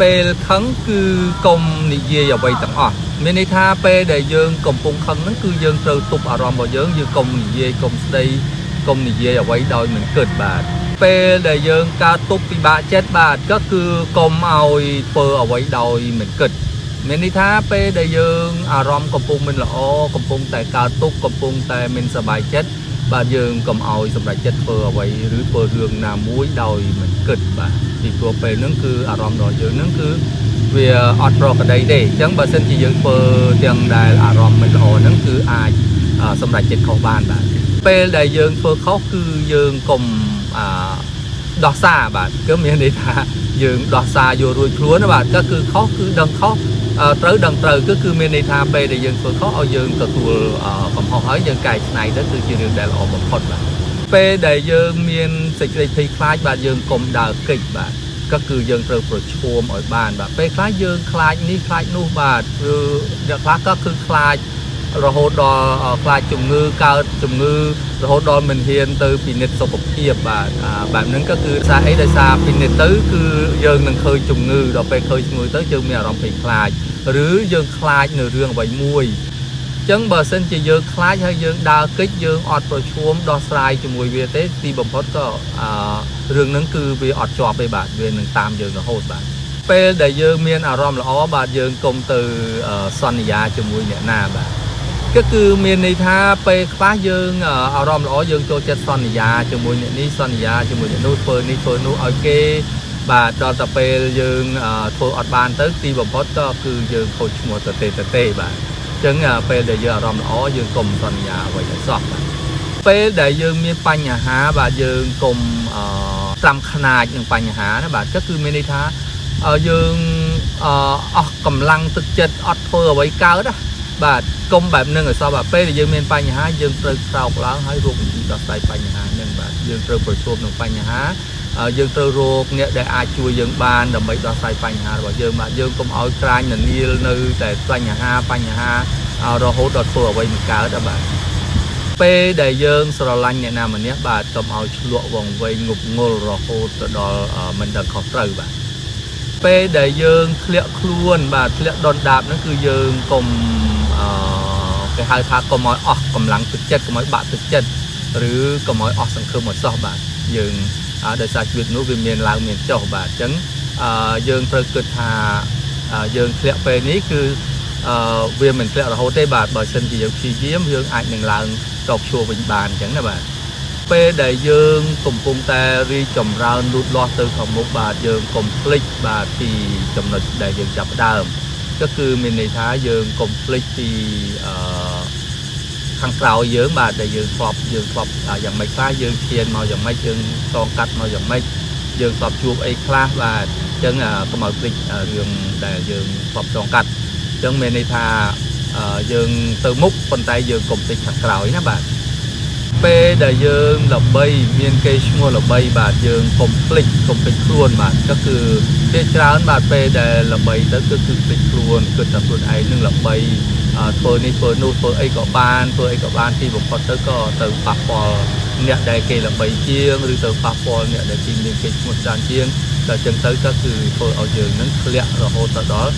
ពេលខឹងគឺកុំនិយាយអ្វីទាំងអស់មានន័យថាពេលដែលយើងកំពុងខឹងហ្នឹងគឺយើងត្រូវទប់អារម្មណ៍របស់យើងកុំនិយាយកុំស្ដីកុំនិយាយអ្វីដោយមិនគិតបាទពេលដែលយើងកើតទប់ពិបាកចិត្តបាទក៏គឺកុំឲ្យធ្វើអ្វីដោយមិនគិតមានន័យថាពេលដែលយើងអារម្មណ៍កំពុងមិនល្អកំពុងតែកើតទុក្ខកំពុងតែមិនសប្បាយចិត្តបាទយើងកុំឲ្យសម្រេចចិត្តធ្វើអ្វីឬធ្វើរឿងណាមួយដោយមិនគិតបាទពីព្រោះពេលហ្នឹងគឺអារម្មណ៍របស់យើងហ្នឹងគឺវាអត់ប្រក្រតីទេអញ្ចឹងបើសិនជាយើងធ្វើទាំងដែលអារម្មណ៍មិនល្អហ្នឹងគឺអាចសម្រេចចិត្តខុសបានបាទពេលដែលយើងធ្វើខុសគឺយើងកុំដោះសារបាទគឺមានន័យថាយើងដោះសារយករួចខ្លួនបាទក៏គឺខុសគឺដឹងខុសត្រូវដឹងត្រូវគឺមានន័យថាពេលដែលយើងធ្វើខុសឲ្យយើងទទួលកំហុសហើយយើងកែច្នៃទៅគឺជារឿងដែលល្អបំផុតបាទពេលដែលយើងមានសេចក្តីភ័យខ្លាចបាទយើងកុំដើរគេចបាទក៏គឺយើងត្រូវប្រឈមឲ្យបានបាទពេលខ្លះយើងខ្លាចនេះខ្លាចនោះបាទឬអ្នកខ្លះក៏គឺខ្លាចរហូតដល់ខ្លាចជំងឺកើតជំងឺរហូតដល់មិនហ៊ានទៅពិនិត្យសុខភាពបាទបែបហ្នឹងក៏គឺសារអីដោយសារពិនិត្យទៅគឺយើងនឹងឃើញជំងឺដល់ពេលឃើញជំងឺទៅយើងមានអារម្មណ៍ភ័យខ្លាចឬយើងខ្លាចនៅរឿងអ្វីមួយអញ្ចឹងបើសិនជាយើងខ្លាចហើយយើងដើរគេចយើងអត់ប្រឈមដោះស្រាយជាមួយវាទេទីបំផុតក៏រឿងហ្នឹងគឺវាអត់ជាប់ទេបាទវានឹងតាមយើងរហូតបាទពេលដែលយើងមានអារម្មណ៍ល្អបាទយើងកុំទៅសន្យាជាមួយអ្នកណាបាទក៏គឺមានន័យថាពេលខ្លះយើងអារម្មណ៍ល្អយើងចូលចិត្តសន្យាជាមួយអ្នកនេះសន្យាជាមួយអ្នកនោះធ្វើនេះធ្វើនោះឲ្យគេបាទដល់តែពេលយើងធ្វើអត់បានទៅទីបំផុតក៏គឺយើងខូចឈ្មោះទៅទេបាទអញ្ចឹងពេលដែលយើងអារម្មណ៍ល្អយើងកុំសន្យាអ្វីឲ្យសោះបាទពេលដែលយើងមានបញ្ហាបាទយើងកុំត្រាំខ្នាចនឹងបញ្ហាណាបាទក៏គឺមានន័យថាយើងអស់កម្លាំងទឹកចិត្តអត់ធ្វើអ្វីកើតណាបាទកុំបែបហ្នឹងឲ្យសោះបាទពេលដែលយើងមានបញ្ហាយើងត្រូវក្រោកឡើងហើយរកវិធីដោះស្រាយបញ្ហាហ្នឹងបាទយើងត្រូវប្រឈមនឹងបញ្ហាយើងត្រូវរកអ្នកដែលអាចជួយយើងបានដើម្បីដោះស្រាយបញ្ហារបស់យើងបាទយើងកុំឲ្យក្រាញនានានៅតែបញ្ហារហូតដល់ធ្វើអ្វីមិនកើតបាទពេលដែលយើងស្រឡាញ់អ្នកណាម្នាក់បាទកុំឲ្យឆ្លក់វង្វេងងប់ងល់រហូតទៅដល់មិនដឹងខុសត្រូវបាទពេលដែលយើងធ្លាក់ខ្លួនបាទធ្លាក់ដុនដាបហ្នឹងគឺយើងកុំគេហៅថាកុំឲ្យអស់កម្លាំងទឹកចិត្តកុំឲ្យបាក់ទឹកចិត្តឬកុំឲ្យអស់សង្ឃឹមឲ្យសោះបាទយើងដោយសារជីវិតនោះវាមានឡើងមានចុះបាទអញ្ចឹងយើងត្រូវគិតថាយើងធ្លាក់ពេលនេះគឺវាមិនធ្លាក់រហូតទេបាទបើសិនជាយើងព្យាយាមយើងអាចនឹងឡើងតបជួវិញបានអញ្ចឹងណាបាទពេលដែលយើងកំពុងតែរីកចម្រើនលូតលាស់ទៅខាងមុខបាទយើងកុំភ្លេចបាទពីចំណុចដែលយើងចាប់ផ្ដើមក៏គឺមានន័យថាយើងកុំភ្លេចពីខាងក្រោយយើងបាទដែលយើងធ្លាប់យ៉ាងម៉េចខ្លះយើងឈានមកយ៉ាងម៉េចយើងតងកាត់មកយ៉ាងម៉េចយើងធ្លាប់ជួបអីខ្លះបាទអញ្ចឹងកុំឲ្យភ្លេចរឿងដែលយើងធ្លាប់តងកាត់អញ្ចឹងមានន័យថាយើងទៅមុខប៉ុន្តែយើងកុំភ្លេចខាងក្រោយណាបាទពេលដែលយើងល្បីមានគេឈ្មោះល្បីបាទយើងកុំភ្លេចខ្លួនបាទក៏គឺជាច្រើនបាទពេលដែលល្បីទៅគឺភ្លេចខ្លួនគិតថាខ្លួនឯងនឹងល្បីធ្វើនេះធ្វើនោះធ្វើអីក៏បានទីបំផុតទៅក៏ទៅប៉ះពាល់អ្នកដែលគេល្បីជាងឬទៅប៉ះពាល់អ្នកដែលគេមានគេឈ្មោះច្រើនជាងដល់ចឹងទៅក៏គឺធ្វើឲ្យយើងនឹងធ្លាក់រហូតទៅដល់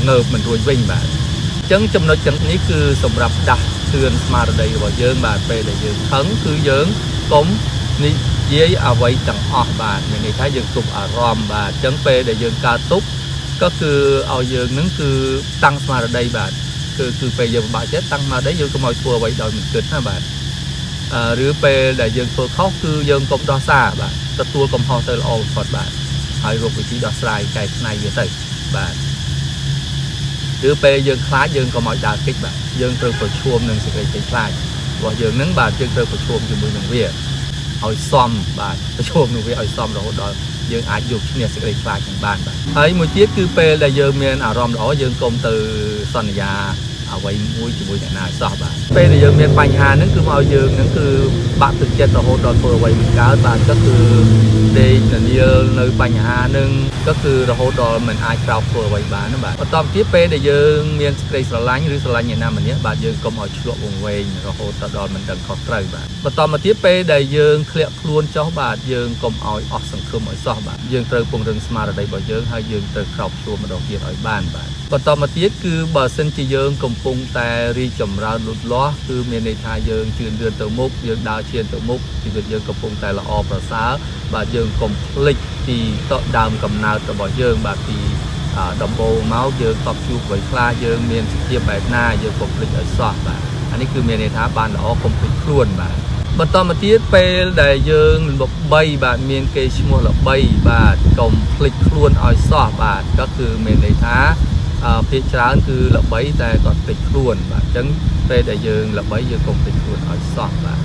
ងើបមិនរួចវិញបាទអញ្ចឹងចំណុចទាំងនេះគឺសម្រាប់ដាស់តឿនស្មារតីរបស់យើងបាទពេលដែលយើងខឹងគឺយើងកុំនិយាយអ្វីទាំងអស់បាទមានន័យថាយើងទប់អារម្មណ៍បាទអញ្ចឹងពេលដែលយើងកើតទុក្ខក៏គឺឲ្យយើងនឹងគឺតាំងស្មារតីបាទគឺពេលយើងពិបាកចិត្តតាំងស្មារតីយើងកុំឲ្យធ្វើអ្វីដោយមិនគិតណាបាទឬពេលដែលយើងធ្វើខុសគឺយើងកុំដោះសារបាទទទួលកំហុសទៅល្អបំផុតបាទហើយរកវិធីដោះស្រាយកែច្នៃវាទៅបាទឬពេលយើងខ្លាចយើងកុំឲ្យដើរគេចបាទយើងត្រូវប្រឈមនឹងសេចក្តីភ័យខ្លាចរបស់យើងនឹងបាទយើងត្រូវប្រឈមជាមួយនឹងវាឲ្យសមបាទប្រឈមនឹងវាឲ្យសមរហូតដល់យើងអាចយកឈ្នះសេចក្តីខ្លាចនឹងបានបាទហើយមួយទៀតគឺពេលដែលយើងមានអារម្មណ៍ល្អយើងកុំទៅសន្យាអ អ្វីមួយជាមួយអ្នកណាសោះបាទពេលដែលយើងមានបញ្ហាហ្នឹងគឺមកឲ្យយើងហ្នឹងគឺបាក់ទឹកចិត្តរហូតដល់ធ្វើអ្វីមិនកើតបាទក៏គឺដេកនានាលនៅបញ្ហាហ្នឹងក៏គឺរហូតដល់មិនអាចក្រោកធ្វើអ្វីបានណាបាទបន្តទៀតពេលដែលយើងមានសេចក្តីស្រឡាញ់ឬស្រឡាញ់អ្នកណាម្នាក់បាទយើងកុំឲ្យឆ្លក់វង្វេងរហូតដល់មិនដឹងខុសត្រូវបាទបន្តមកទៀតពេលដែលយើងធ្លាក់ខ្លួនចុះបាទយើងកុំឲ្យអស់សង្ឃឹមឲ្យសោះបាទយើងត្រូវពង្រឹងស្មារតីរបស់យើងហើយយើងត្រូវក្រោកឈរម្ដងទៀតឲ្យបានបាទបន្តមកទៀតគឺបើសិនជាយើងកំពុងតែរីកចម្រើនលូតលាស់គឺមានន័យថាយើងជឿនលឿនទៅមុខយើងដើរឈានទៅមុខជីវិតយើងកំពុងតែល្អប្រសើរបាទយើងកុំភ្លេចពីដើមកំណើតរបស់យើងបាទពីដំបូងមកយើងតបជួបអ្វីខ្លះយើងមានសភាពបែបណាយើងកុំភ្លេចឲ្យសោះបាទអានេះគឺមានន័យថាបានល្អកុំភ្លេចខ្លួនបាទបន្តមកទៀតពេលដែលយើងល្បីបាទមានគេឈ្មោះល្បីបាទកុំភ្លេចខ្លួនឲ្យសោះបាទក៏គឺមានន័យថាភាគច្រើនគឺល្បីតែគាត់ភ្លេចខ្លួនបាទអញ្ចឹងពេលដែលយើងល្បីយើងកុំភ្លេចខ្លួនឲ្យសោះបាទ